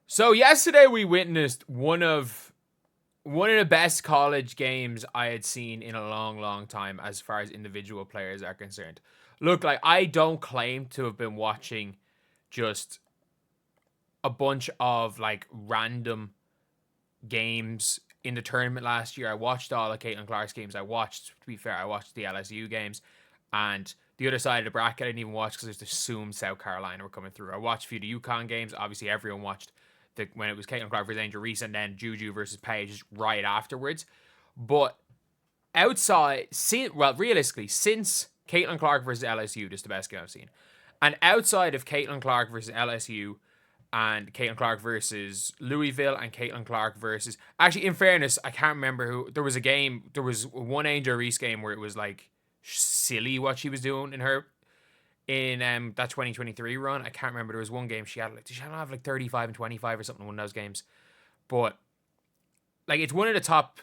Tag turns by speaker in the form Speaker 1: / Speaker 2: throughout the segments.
Speaker 1: So yesterday we witnessed one of the best college games I had seen in a long, long time as far as individual players are concerned. Look, like I don't claim to have been watching just a bunch of like random games in the tournament last year. I watched all of Caitlin Clark's games. To be fair, I watched the LSU games, and the other side of the bracket I didn't even watch because I just assumed South Carolina were coming through. I watched a few of the UConn games. Obviously, everyone watched when it was Caitlin Clark versus Angel Reese and then Juju versus Paige right afterwards. But realistically, since Caitlin Clark versus LSU, this is the best game I've seen. And outside of Caitlin Clark versus LSU, and Caitlin Clark versus Louisville and Caitlin Clark versus... Actually, in fairness, I can't remember who... There was one Angel Reese game where it was like silly what she was doing in that 2023 run. I can't remember. There was one game she had did she have like 35 and 25 or something in one of those games? But like it's one of the top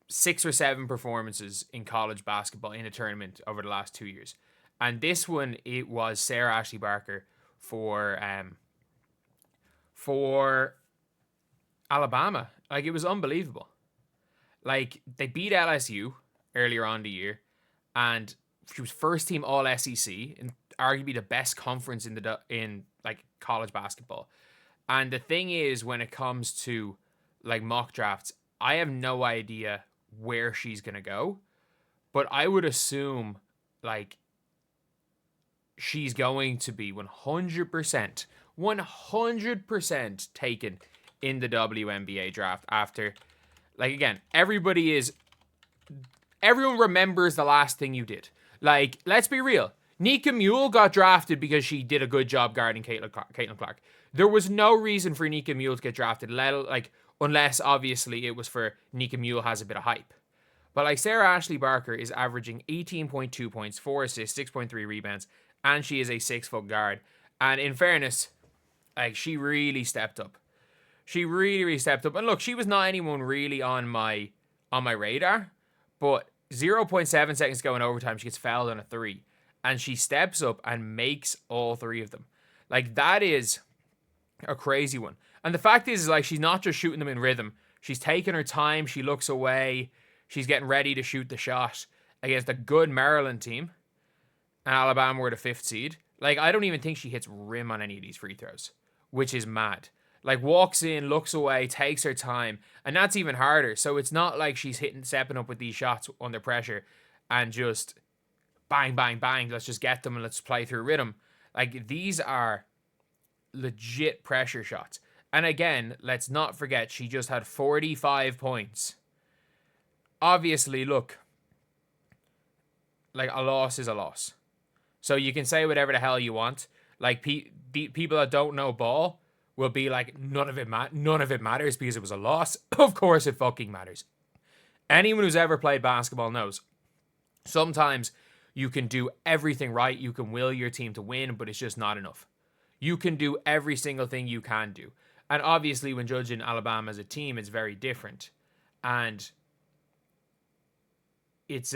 Speaker 1: 6 or 7 performances in college basketball in a tournament over the last 2 years. And this one, it was Sarah Ashley Barker for Alabama. Like, it was unbelievable. Like, they beat LSU earlier on in the year, and she was first team All SEC, and arguably the best conference in like college basketball. And the thing is, when it comes to like mock drafts, I have no idea where she's gonna go, but I would assume like she's going to be 100% taken in the WNBA draft after, like, again, everyone remembers the last thing you did. Like, let's be real. Nika Mule got drafted because she did a good job guarding Caitlin Clark. There was no reason for Nika Mule to get drafted, unless, obviously, it was for Nika Mule has a bit of hype. But, like, Sarah Ashley Barker is averaging 18.2 points, 4 assists, 6.3 rebounds, and she is a 6-foot guard. And in fairness, like, she really stepped up. She really, really stepped up. And look, she was not anyone really on my radar, but 0.7 seconds to go in overtime, she gets fouled on a 3. And she steps up and makes all 3 of them. Like, that is a crazy one. And the fact is like, she's not just shooting them in rhythm. She's taking her time. She looks away. She's getting ready to shoot the shot against a good Maryland team. And Alabama were the 5th seed. Like, I don't even think she hits rim on any of these free throws, which is mad. Like, walks in, looks away, takes her time, and that's even harder. So it's not like she's stepping up with these shots under pressure and just bang, bang, bang, let's just get them and let's play through rhythm. Like, these are legit pressure shots. And again, let's not forget, she just had 45 points. Obviously, look, like, a loss is a loss. So you can say whatever the hell you want. Like, people that don't know ball will be like, none of it matters because it was a loss. Of course it fucking matters. Anyone who's ever played basketball knows. Sometimes you can do everything right. You can will your team to win, but it's just not enough. You can do every single thing you can do. And obviously, when judging Alabama as a team, it's very different. And it's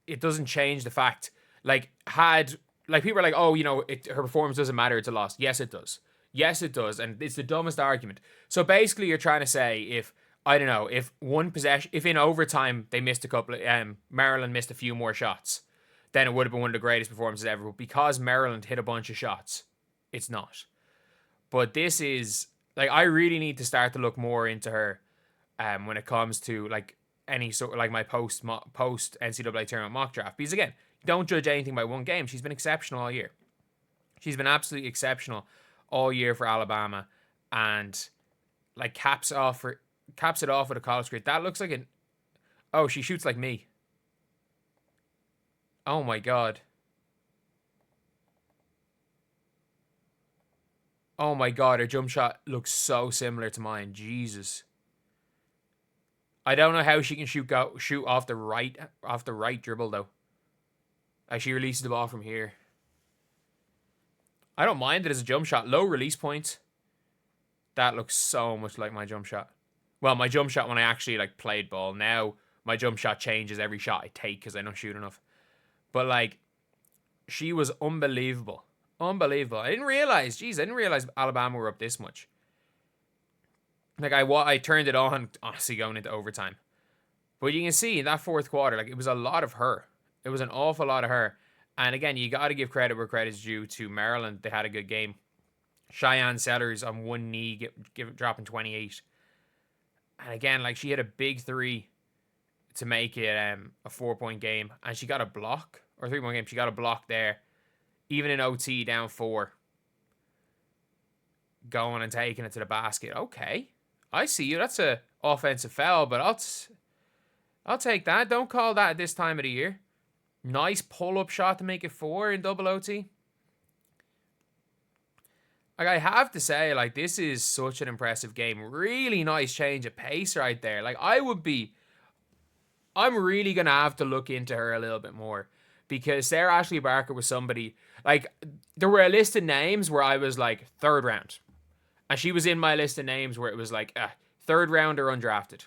Speaker 1: it doesn't change the fact, people are like, oh, her performance doesn't matter, it's a loss. Yes, it does. Yes, it does. And it's the dumbest argument. So basically, you're trying to say if one possession, if in overtime they missed a couple, Maryland missed a few more shots, then it would have been one of the greatest performances ever. But because Maryland hit a bunch of shots, it's not. But this is, like, I really need to start to look more into her when it comes to, like, any sort of, like, my post NCAA tournament mock draft. Because, again, don't judge anything by one game. She's been exceptional all year. She's been absolutely exceptional all year for Alabama. And, like, caps it off with a college grade. That looks like oh, she shoots like me. Oh, my God. Oh, my God. Her jump shot looks so similar to mine. Jesus. I don't know how she can shoot off the right dribble though. As she releases the ball from here. I don't mind it as a jump shot. Low release points. That looks so much like my jump shot. Well, my jump shot when I actually, like, played ball. Now my jump shot changes every shot I take because I don't shoot enough. But, like, she was unbelievable. Unbelievable. I didn't realize Alabama were up this much. Like, I turned it on, honestly, going into overtime. But you can see in that fourth quarter, like, it was a lot of her. It was an awful lot of her. And again, you got to give credit where credit's due to Maryland. They had a good game. Cheyenne Sellers on one knee, dropping 28. And again, like, she had a big three to make it a 4-point game. And she got a block, or 3-point game. She got a block there. Even in OT, down 4. Going and taking it to the basket. Okay. I see you. That's a offensive foul, but I'll take that. Don't call that at this time of the year. Nice pull-up shot to make it 4 in double OT. Like, I have to say, like, this is such an impressive game. Really nice change of pace right there. Like, I'm really going to have to look into her a little bit more. Because Sarah Ashley Barker was somebody, like, there were a list of names where I was like, 3rd round. And she was in my list of names where it was like, 3rd round or undrafted.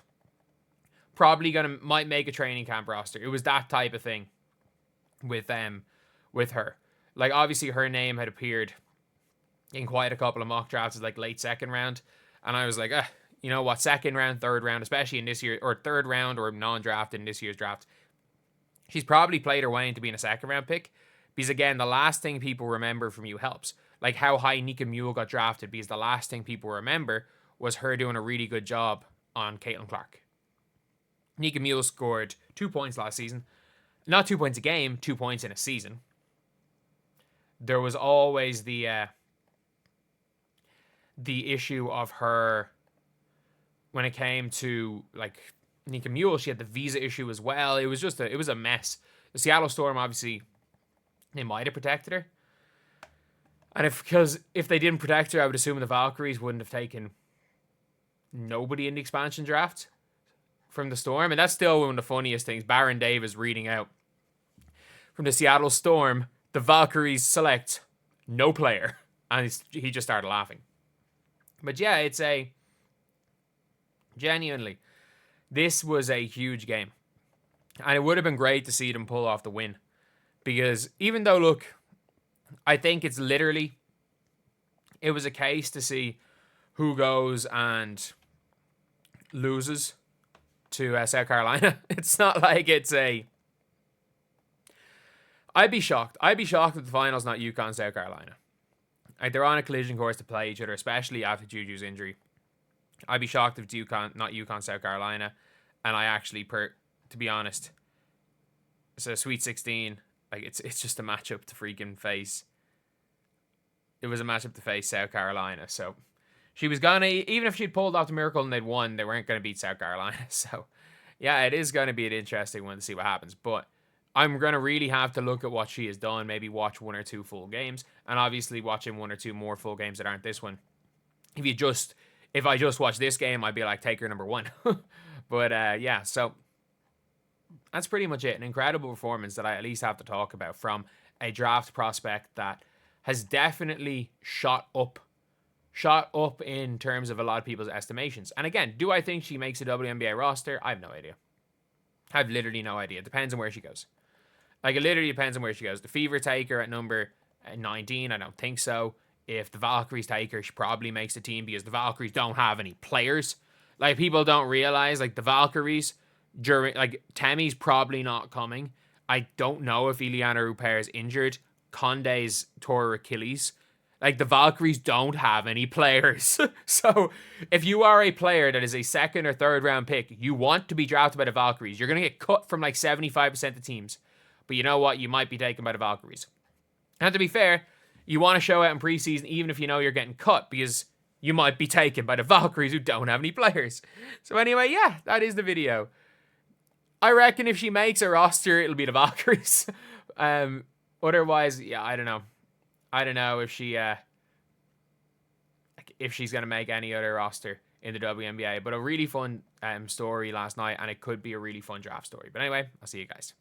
Speaker 1: Probably might make a training camp roster. It was that type of thing with her. Like, obviously her name had appeared in quite a couple of mock drafts, like late 2nd round. And I was like, you know what, 2nd round, 3rd round, especially in this year, or 3rd round or non-drafted in this year's draft. She's probably played her way into being a 2nd round pick. Because again, the last thing people remember from you helps. Like how high Nika Mule got drafted, because the last thing people remember was her doing a really good job on Caitlin Clark. Nika Mule scored 2 points last season. Not 2 points a game, 2 points in a season. There was always the issue of her when it came to, like, Nika Mule. She had the visa issue as well. It was just it was a mess. The Seattle Storm, obviously, they might have protected her. And because if they didn't protect her, I would assume the Valkyries wouldn't have taken nobody in the expansion draft from the Storm. And that's still one of the funniest things. Baron Davis reading out from the Seattle Storm, the Valkyries select no player. And he just started laughing. But yeah, it's genuinely, this was a huge game. And it would have been great to see them pull off the win. Because even though, look, I think it's literally, it was a case to see who goes and loses to South Carolina. It's not like it's I'd be shocked. I'd be shocked if the final's not UConn, South Carolina. Like, they're on a collision course to play each other, especially after Juju's injury. I'd be shocked if it's not UConn, South Carolina. And I actually, to be honest, it's a Sweet 16. Like, it's just a matchup to freaking face. It was a matchup to face South Carolina. So she was gonna, even if she'd pulled off the miracle and they'd won, they weren't gonna beat South Carolina. So yeah, it is gonna be an interesting one to see what happens. But I'm gonna really have to look at what she has done. Maybe watch 1 or 2 full games, and obviously watching 1 or 2 more full games that aren't this one. If I just watch this game, I'd be like, take her number 1. But yeah, so that's pretty much it. An incredible performance that I at least have to talk about from a draft prospect that has definitely shot up in terms of a lot of people's estimations. And again, do I think she makes a WNBA roster? I have no idea. I have literally no idea. It depends on where she goes. Like, it literally depends on where she goes. The Fever take her at number 19. I don't think so. If the Valkyries take her, she probably makes the team because the Valkyries don't have any players. Like, people don't realize, like, the Valkyries, Temmie's probably not coming. I don't know if Ileana Rupert is injured. Conde's tore Achilles. Like, the Valkyries don't have any players. So, if you are a player that is a 2nd or 3rd round pick, you want to be drafted by the Valkyries. You're going to get cut from like 75% of teams. But you know what? You might be taken by the Valkyries. And to be fair, you want to show out in preseason even if you know you're getting cut, because you might be taken by the Valkyries who don't have any players. So anyway, yeah, that is the video. I reckon if she makes a roster, it'll be the Valkyries. Otherwise, yeah, I don't know. I don't know if she's going to make any other roster in the WNBA. But a really fun story last night, and it could be a really fun draft story. But anyway, I'll see you guys.